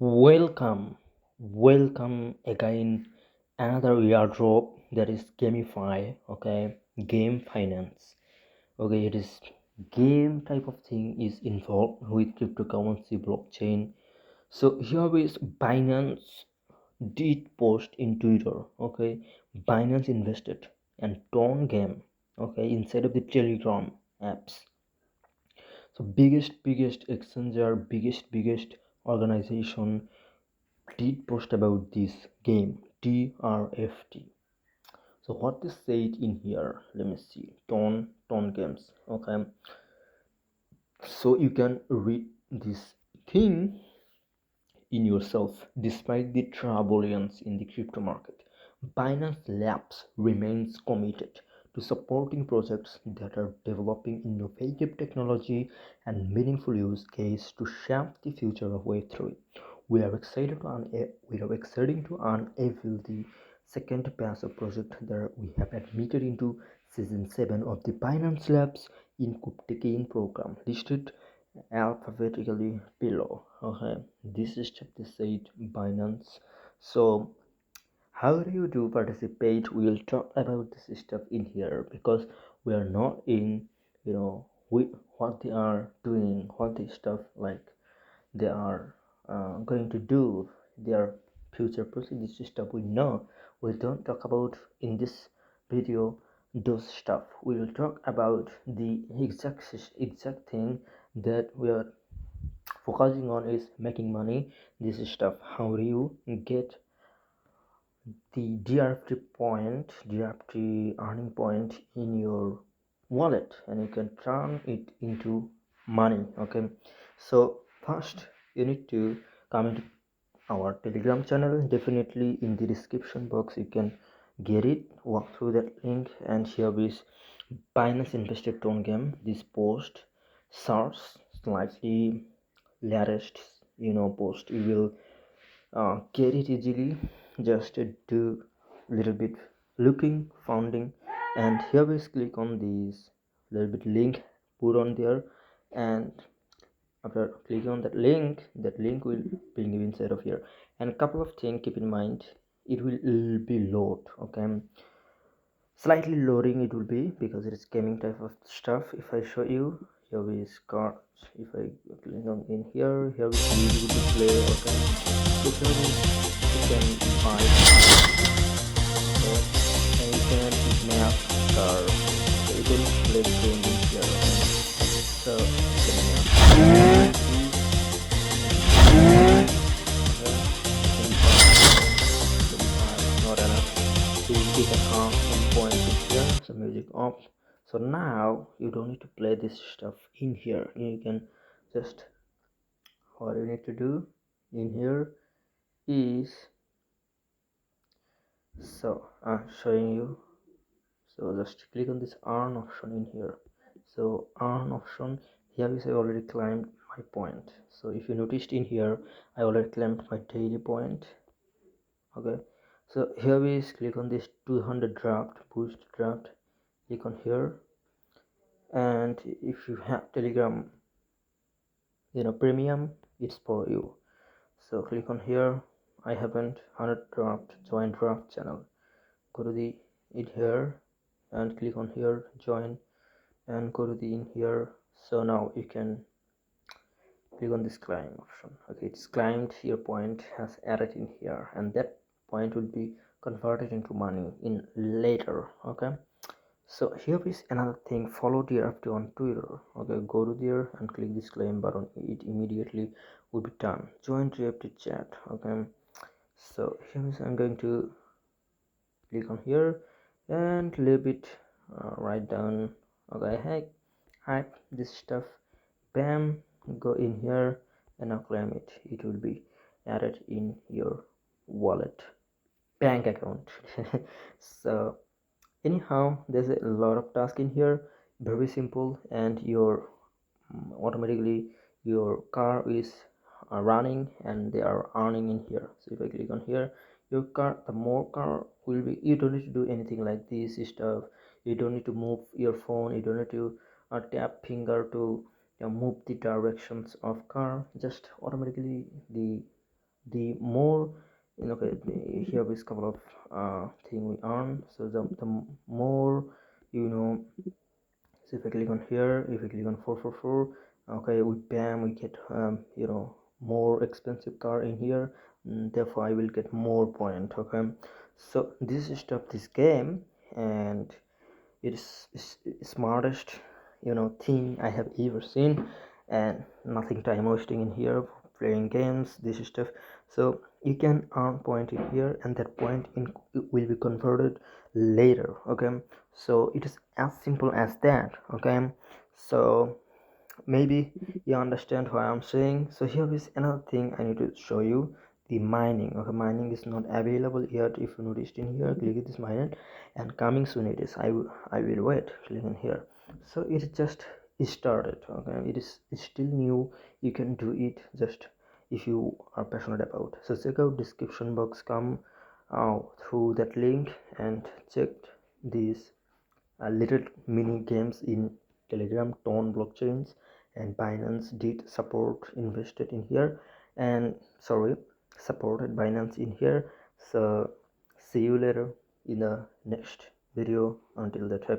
Welcome again. Another airdrop that is gamify. Okay, game finance. Okay, it is game type of thing is involved with cryptocurrency blockchain. So here is Binance did post in Twitter. Okay, Binance invested and Tron game. Okay, inside of the Telegram apps. So biggest exchanger, biggest organization did post about this game DRFT. So what they said in here, let me see. Tone games. Okay, so you can read this thing in yourself. Despite the turbulence in the crypto market, Binance Labs remains committed to supporting projects that are developing innovative technology and meaningful use case to shape the future of Web3. We are excited to unveil the second batch of project that we have admitted into season 7 of the Binance Labs in Kuptekin program, listed alphabetically below. Okay, this is chapter 8 Binance. So how do you do participate? We'll talk about this stuff in here because we are not in, we what they are doing, what the stuff like they are going to do, their future procedures stuff. We don't talk about in this video those stuff. We will talk about the exact thing that we are focusing on is making money. This stuff, how do you get the DRFT earning point in your wallet, and you can turn it into money. Okay, so first you need to come into our Telegram channel. Definitely in the description box you can get it. Walk through that link, and here is Binance invested tone game. This post source slightly latest post. You will get it easily. Just do little bit looking founding, and here we click on this little bit link put on there, and after clicking on that link will bring you inside of here. And a couple of things keep in mind, it will be load. Okay, slightly loading it will be because it is gaming type of stuff. If I show you, here is cards. If I click on in here, here is easy to play. Okay, so here is you can buy cards, and you can map cards, so you can play game in here. Okay, so you can map not enough. So you can have some points in here, some music off. So now you don't need to play this stuff in here. You can just, what you need to do in here is, so I'm showing you. So just click on this earn option in here. So earn option, here is I already claimed my point. So if you noticed in here, I already claimed my daily point. Okay, so here we click on this 200 draft boost draft. Click on here, and if you have Telegram premium, it's for you. So click on here. I haven't 100 draft, join draft channel. Go to the it here and click on here, join, and go to the in here. So now you can click on this climb option. Okay, it's climbed, your point has added in here, and that point will be converted into money in later. Okay, so here is another thing, follow DRFT on Twitter. Okay, go to there and click this claim button. It immediately will be done. Join DRFT chat. Okay, so here is I'm going to click on here and leave it right down. Okay, hi this stuff, bam, go in here and now claim it. It will be added in your wallet, bank account. So anyhow, there's a lot of tasks in here, very simple, and your automatically your car is running and they are earning in here. So if I click on here, your car, the more car will be, you don't need to do anything like this stuff. You don't need to move your phone, you don't need to tap finger to move the directions of car. Just automatically the the more, okay, here is couple of thing we earn. So the more, so if I click on here, if I click on 444, okay, we get more expensive car in here. Therefore I will get more point. Okay, so this is stuff, this game, and it is smartest thing I have ever seen, and nothing time wasting in here, playing games, this stuff. So you can earn point in here, and that point in will be converted later. Okay, so it is as simple as that. Okay, so maybe you understand what I'm saying. So here is another thing I need to show you, the mining. Okay, mining is not available yet. If you noticed in here, click this mine, and coming soon it is. I will wait, click on here. So it just started. Okay, it's still new. You can do it just if you are passionate about. So check out description box, come through that link and check these little mini games in Telegram, Tone blockchains, and Binance did support invested in here, and sorry, supported Binance in here. So see you later in the next video. Until that happens.